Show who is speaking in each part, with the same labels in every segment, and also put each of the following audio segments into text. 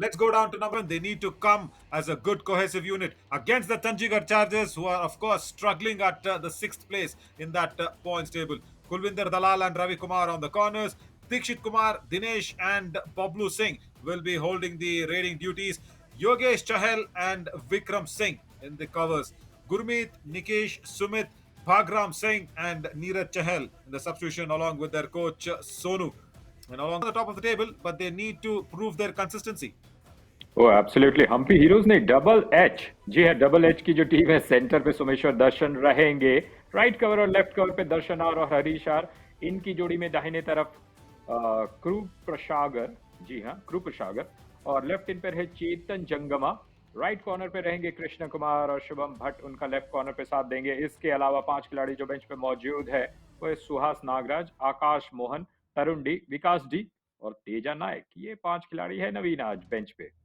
Speaker 1: Let's go down to number one. They need to come as a good cohesive unit against the Chandigarh Chargers, who are, of course, struggling at the sixth place in that points table. Kulvinder Dalal and Ravi Kumar on the corners. Dikshit Kumar, Dinesh, and Bablu Singh will be holding the raiding duties. Yogesh Chahal and Vikram Singh in the covers. Gurmeet, Nikesh, Sumit, Bhagram Singh, and Neeraj Chahal in the substitution along with their coach Sonu. And along the top of the table, but they need to prove their consistency.
Speaker 2: Oh absolutely Hampi heroes नहीं double H. जी हाँ, double H की जो team है, centre पे सोमेश्वर दर्शन रहेंगे, right cover और left cover पे दर्शन आर और हरीश आर। इनकी जोड़ी में दाहिने तरफ कृप सागर, जी हाँ कृप सागर, और लेफ्ट इन पर है चेतन जंगमा। राइट कॉर्नर पे रहेंगे कृष्ण कुमार और शुभम भट्ट, उनका लेफ्ट कॉर्नर पे साथ देंगे। इसके अलावा 5 खिलाड़ी जो बेंच पे मौजूद है वो है सुहास नागराज, आकाश मोहन, तरुण डी, विकास डी और तेजा नायक। ये 5 खिलाड़ी है नवीन आज बेंच पे।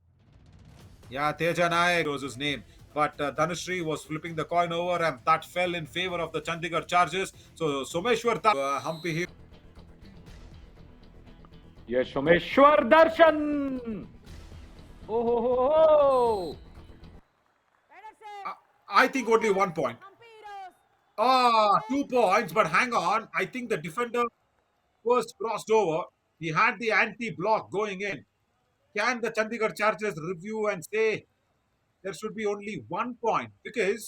Speaker 1: Yeah, Teja Nayak was his name. But Dhanushri was flipping the coin over and that fell in favor of the Chandigarh Chargers. So Someshwar Hampi here.
Speaker 2: ये सोमेश्वर दर्शन, ओहो,
Speaker 1: I think only 1 point. 2 points, but hang on. I think the defender first crossed over. He had the anti-block going in. Can the Chandigarh Chargers review and say there should be only 1 point? Because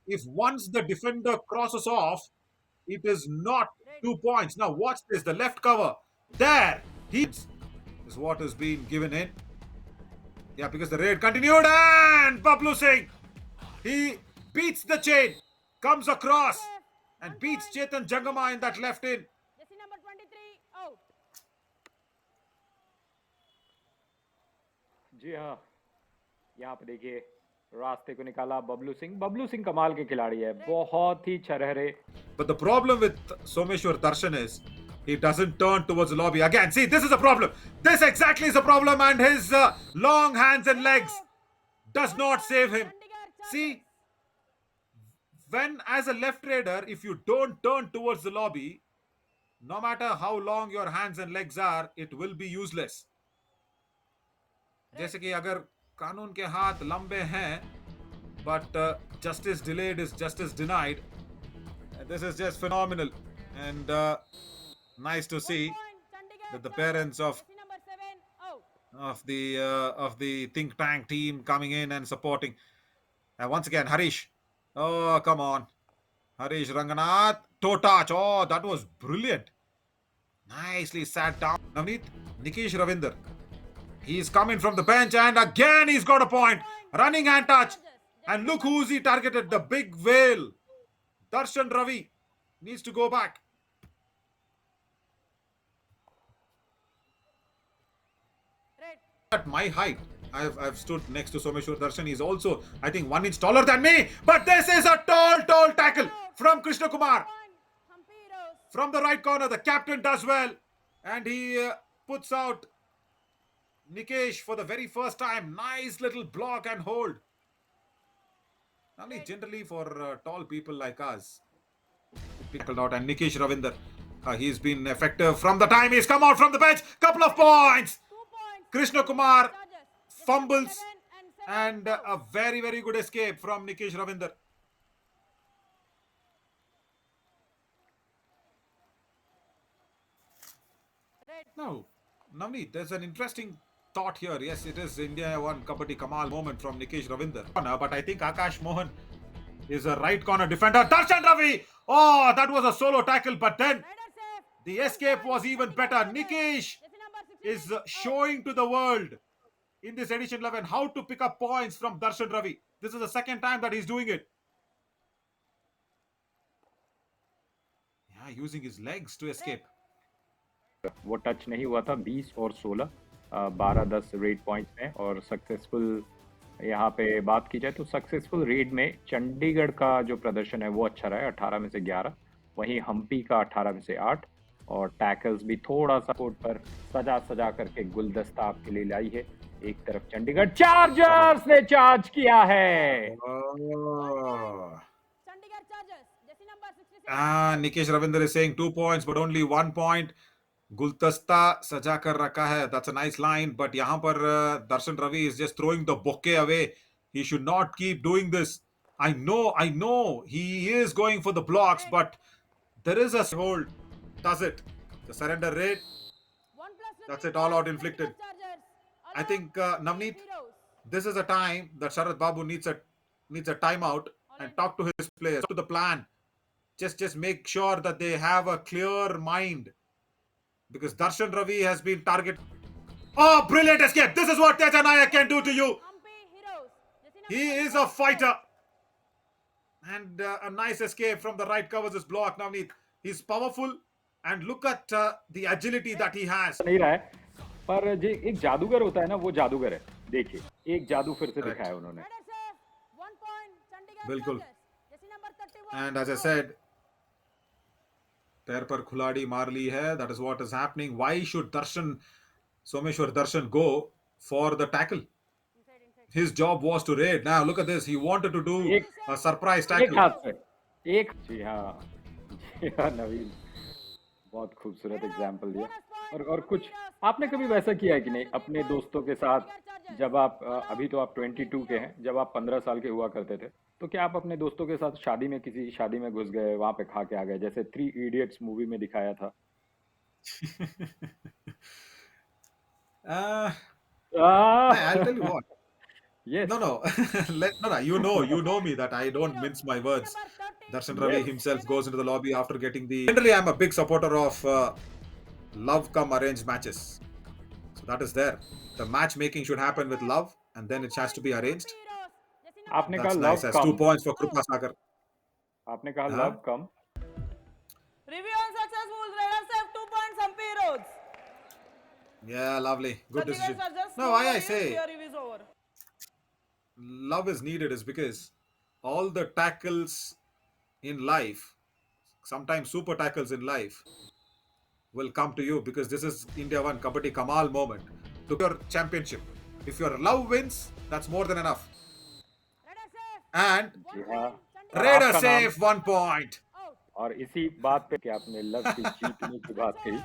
Speaker 1: if once the defender crosses off, it is not 2 points. Now watch this, the left cover. There, he is what is being given in. Yeah, because the raid continued and Bablu Singh, he beats the chain, comes across and beats Chetan Jangama in that left in.
Speaker 3: Jersey number 23 out.
Speaker 2: जी हाँ, यहाँ पे देखिए रास्ते को निकाला बबलू सिंह। बबलू सिंह कमाल के खिलाड़ी है, बहुत ही छरहरे।
Speaker 1: But the problem with Someshwar Darshan is he doesn't turn towards the lobby. Again, see, this is a problem. This exactly is a problem, and his long hands and legs does not save him. See, when as a left raider, if you don't turn towards the lobby, no matter how long your hands and legs are, it will be useless. जैसे कि अगर कानून के हाथ लंबे हैं, but justice delayed is justice denied. This is just phenomenal and nice to see that the parents of
Speaker 3: Jersey number 7 out.
Speaker 1: of the think tank team coming in and supporting. And once again, Harish. Oh, come on. Harish Ranganath. Toe touch. Oh, that was brilliant. Nicely sat down. Navneet, Nikesh Ravinder. He's coming from the bench and again he's got a point. Running hand touch. And look who's he targeted. The big whale. Darshan Ravi needs to go back.
Speaker 3: Red.
Speaker 1: At my height, I've stood next to Someshwar Darshan. He's also, I think, 1 inch taller than me. But this is a tall tackle from Krishna Kumar.
Speaker 3: Hampi Heroes.
Speaker 1: From the right corner, the captain does well. And he puts out Nikesh for the very first time. Nice little block and hold. Only generally for tall people like us. Pickled out and Nikesh Ravinder. He's been effective from the time he's come out from the bench. Couple of points.
Speaker 3: 2 points.
Speaker 1: Krishna Kumar
Speaker 3: Chargers. Jersey
Speaker 1: fumbles
Speaker 3: number 7
Speaker 1: and a very, very good escape from Nikesh Ravinder.
Speaker 3: Red.
Speaker 1: Now, Navneet, there's an interesting thought here. Yes, it is India 1 Kabaddi Kamal moment from Nikesh Ravinder. But I think Akash Mohan is a right corner defender. Darshan Ravi! Oh, that was a solo tackle, but then
Speaker 3: Raider safe.
Speaker 1: the escape was even better. Nikesh
Speaker 3: Jersey number 16
Speaker 1: is
Speaker 3: out.
Speaker 1: showing to the world in this edition 11 how to pick up points from Darshan Ravi. This is the second time that he's doing it. Yeah, using his legs to escape.
Speaker 2: वो touch नहीं हुआ था। 20 और 16, 12-10 red points में। और successful यहाँ पे बात की जाए तो सक्सेसफुल रेड में चंडीगढ़ का जो प्रदर्शन है वो अच्छा रहा है, 18 में से 11। वहीं हम्पी का 18 में से 8। और टैकल्स भी थोड़ा सा कोर्ट पर सजा करके गुलदस्ता आपके लिए लाई है। एक तरफ चंडीगढ़ चार्जर्स ने चार्ज किया है।
Speaker 1: Oh.
Speaker 3: Chandigarh Chargers. Jersey number 66.
Speaker 1: Nikesh Ravinder is saying 2 points, but only 1 point. गुलदस्ता सजा कर रखा है. That's a nice line, but यहाँ पर Darshan Ravi is just throwing the bouquet away. He should not keep doing this. I know, he is going for the blocks, but there is a hold. Does it? The surrender rate.
Speaker 3: 1+
Speaker 1: That's
Speaker 3: looking
Speaker 1: it, all
Speaker 3: for
Speaker 1: out
Speaker 3: Chandigarh
Speaker 1: inflicted.
Speaker 3: Chargers.
Speaker 1: I think
Speaker 3: Allowed
Speaker 1: Navneet,
Speaker 3: heroes.
Speaker 1: this is a time that Sharad Babu needs a timeout and talk to his players, to the plan. Just make sure that they have a clear mind because Darshan Ravi has been targeted. Oh, brilliant escape! This is what Teja Nayak can do to you.
Speaker 3: Hampi heroes. Jersey number
Speaker 1: He is
Speaker 3: 24.
Speaker 1: a fighter. And a nice escape from the right covers his block. Navneet, he's powerful. And look at the agility that he has.
Speaker 2: नहीं रहा है, पर जो एक जादूगर होता है ना, वो जादूगर है. देखिए, एक जादू फिर से
Speaker 1: Correct.
Speaker 2: दिखाया उन्होंने.
Speaker 3: Header save. 1 point. Chandigarh
Speaker 1: बिल्कुल.
Speaker 3: Chargers. Jersey number 31.
Speaker 1: And as I said, पैर पर खुलाड़ी मार ली है. That is what is happening. Why should Someshwar Darshan go for the tackle?
Speaker 3: Inside.
Speaker 1: His job was to raid. Now look at this. He wanted to do a surprise
Speaker 2: एक
Speaker 1: tackle.
Speaker 2: हाथ से, एक. जी हाँ नवीन, बहुत खूबसूरत एग्जाम्पल दिया. और कुछ आपने कभी वैसा किया है कि नहीं अपने दोस्तों के साथ, जब आप अभी तो आप 22 के हैं, जब आप 15 साल के हुआ करते थे, तो क्या आप अपने दोस्तों के साथ शादी में, किसी शादी में घुस गए, वहां पे खा के आ गए, जैसे 3 इडियट्स मूवी में दिखाया था?
Speaker 1: I'll tell you what.
Speaker 2: Yes.
Speaker 1: No. No. You know me that I don't mince my words. Darshan Ravi
Speaker 2: Yes.
Speaker 1: himself goes into the lobby after getting the. Generally, I'm a big supporter of love come arranged matches. So that is there. The matchmaking should happen with love, and then it has to be arranged.
Speaker 2: आपने कहा
Speaker 1: That's
Speaker 2: love
Speaker 1: nice. That's 2
Speaker 2: come,
Speaker 1: points for Krupa Sagar.
Speaker 2: आपने कहा
Speaker 1: हाँ?
Speaker 2: Love come.
Speaker 4: Review unsuccessful. Raiders have 2 points. Hampi heroes.
Speaker 1: Yeah, lovely. Good
Speaker 4: Chandigarh
Speaker 1: decision.
Speaker 4: Chargers,
Speaker 1: No,
Speaker 4: no
Speaker 1: why I
Speaker 4: worries,
Speaker 1: say
Speaker 4: your review is over.
Speaker 1: love is needed is because all the tackles in life, sometimes super tackles in life, will come to you because this is India 1 Kabaddi Kamal moment. Look your championship. If your love wins, that's more than enough. And
Speaker 2: जी हाँ. और
Speaker 1: Raider
Speaker 2: आपका नाम,
Speaker 1: save 1 point.
Speaker 2: और इसी बात पे कि आपने लव की जीतने की बात कही.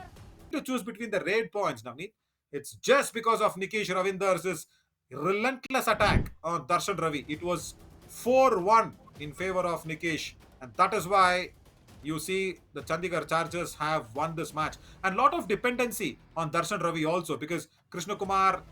Speaker 1: To choose between the raid points, Navneet, it's just because of Nikish Ravindar's relentless attack on Darshan Ravi. It was 4-1 in favor of Nikish, and that is why you see the Chandigarh Chargers have won this match. And lot of dependency on Darshan Ravi also because Krishna Kumar